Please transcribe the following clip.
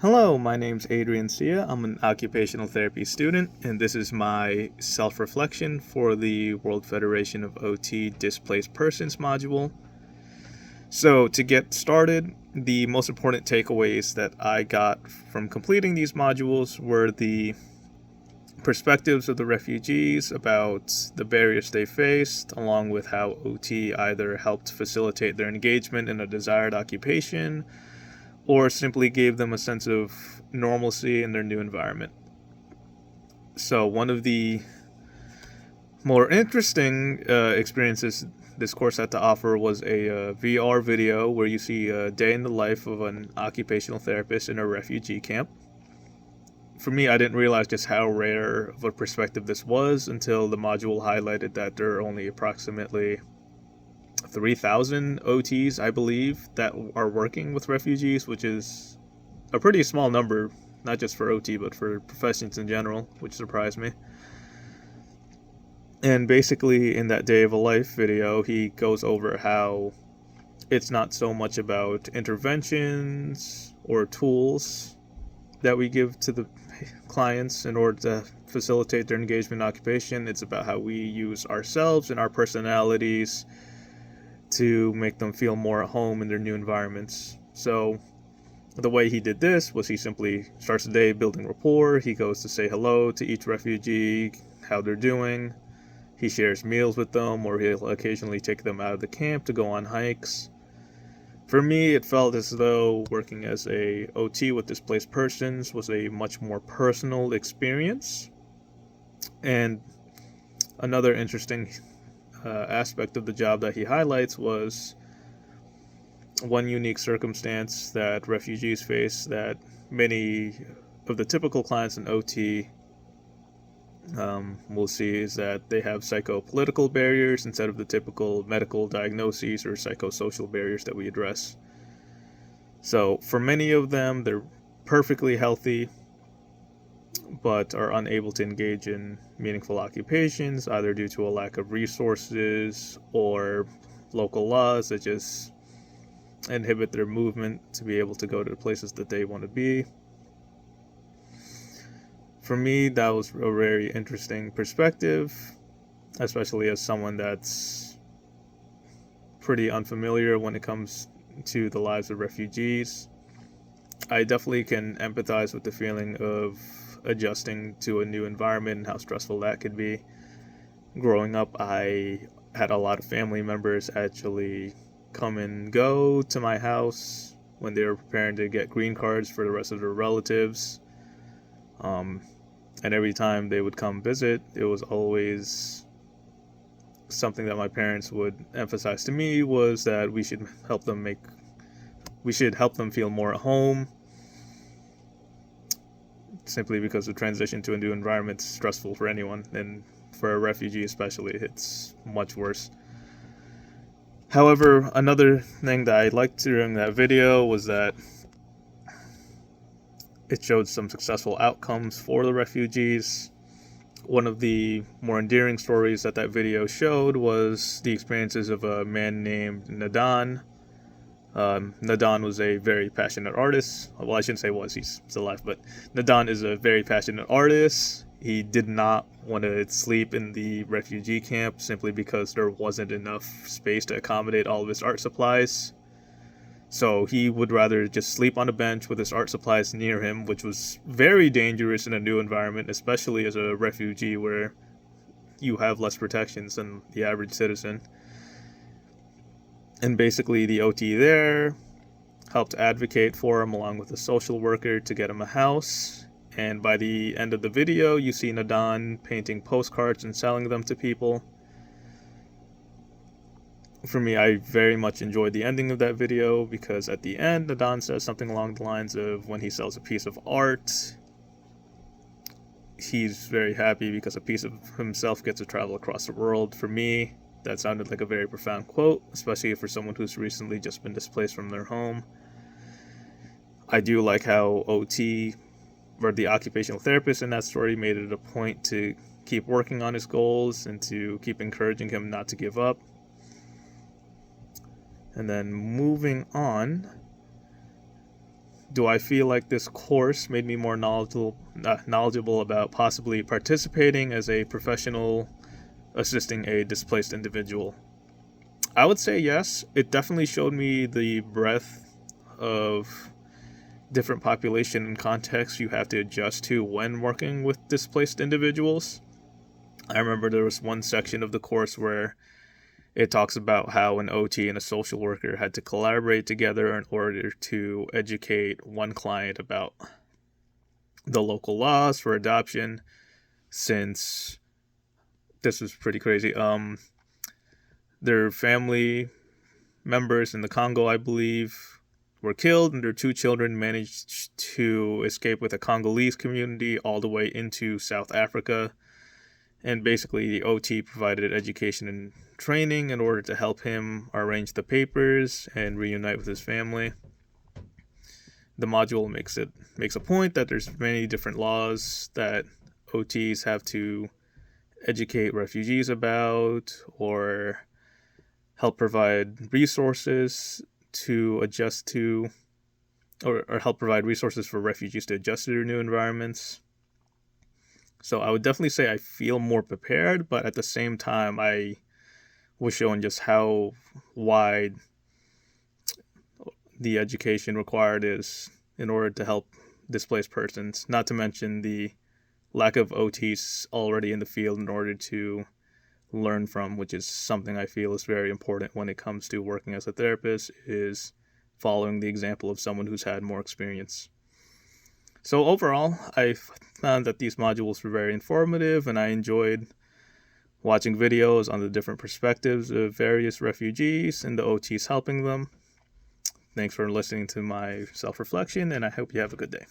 Hello, my name's Adrian Sia. I'm an occupational therapy student, and this is my self-reflection for the World Federation of OT Displaced Persons module. So, to get started, the most important takeaways that I got from completing these modules were the perspectives of the refugees about the barriers they faced, along with how OT either helped facilitate their engagement in a desired occupation or simply gave them a sense of normalcy in their new environment. So, one of the more interesting experiences this course had to offer was a VR video where you see a day in the life of an occupational therapist in a refugee camp. For me, I didn't realize just how rare of a perspective this was until the module highlighted that there are only approximately 3,000 OTs, I believe, that are working with refugees, which is a pretty small number, not just for OT, but for professions in general, which surprised me. And basically, in that Day of a Life video, he goes over how it's not so much about interventions or tools that we give to the clients in order to facilitate their engagement in occupation. It's about how we use ourselves and our personalities to make them feel more at home in their new environments. So the way he did this was he simply starts the day building rapport. He goes to say hello to each refugee, how they're doing. He shares meals with them, or he'll occasionally take them out of the camp to go on hikes. For me, it felt as though working as a OT with displaced persons was a much more personal experience. And another interesting aspect of the job that he highlights was one unique circumstance that refugees face that many of the typical clients in OT will see is that they have psychopolitical barriers instead of the typical medical diagnoses or psychosocial barriers that we address. So for many of them, they're perfectly healthy but are unable to engage in meaningful occupations, either due to a lack of resources or local laws that just inhibit their movement to be able to go to the places that they want to be. For me, that was a very interesting perspective, especially as someone that's pretty unfamiliar when it comes to the lives of refugees. I definitely can empathize with the feeling of adjusting to a new environment and how stressful that could be. Growing up, I had a lot of family members actually come and go to my house when they were preparing to get green cards for the rest of their relatives. And every time they would come visit, it was always something that my parents would emphasize to me was that we should help them feel more at home, simply because the transition to a new environment is stressful for anyone, and for a refugee especially, it's much worse. However, another thing that I liked during that video was that it showed some successful outcomes for the refugees. One of the more endearing stories that video showed was the experiences of a man named Nadan. Nadan was a very passionate artist. Well, I shouldn't say was, he's still alive, but Nadan is a very passionate artist. He did not want to sleep in the refugee camp simply because there wasn't enough space to accommodate all of his art supplies. So he would rather just sleep on a bench with his art supplies near him, which was very dangerous in a new environment, especially as a refugee where you have less protections than the average citizen. And basically the OT there helped advocate for him along with a social worker to get him a house. And by the end of the video, you see Nadan painting postcards and selling them to people. For me, I very much enjoyed the ending of that video because at the end, Nadan says something along the lines of when he sells a piece of art, he's very happy because a piece of himself gets to travel across the world. For me, that sounded like a very profound quote, especially for someone who's recently just been displaced from their home. I do like how OT, or the occupational therapist in that story, made it a point to keep working on his goals and to keep encouraging him not to give up. And then moving on, Do I feel like this course made me more knowledgeable about possibly participating as a professional assisting a displaced individual? I would say yes. It definitely showed me the breadth of different population and contexts you have to adjust to when working with displaced individuals. I remember there was one section of the course where it talks about how an OT and a social worker had to collaborate together in order to educate one client about the local laws for adoption, since this was pretty crazy. Their family members in the Congo, I believe, were killed, and their two children managed to escape with a Congolese community all the way into South Africa. And basically, the OT provided education and training in order to help him arrange the papers and reunite with his family. The module makes a point that there's many different laws that OTs have to educate refugees about, or help provide resources to adjust to, or help provide resources for refugees to adjust to their new environments. So I would definitely say I feel more prepared, but at the same time, I was shown just how wide the education required is in order to help displaced persons, not to mention the lack of OTs already in the field in order to learn from, which is something I feel is very important when it comes to working as a therapist, is following the example of someone who's had more experience. So overall, I found that these modules were very informative, and I enjoyed watching videos on the different perspectives of various refugees and the OTs helping them. Thanks for listening to my self-reflection, and I hope you have a good day.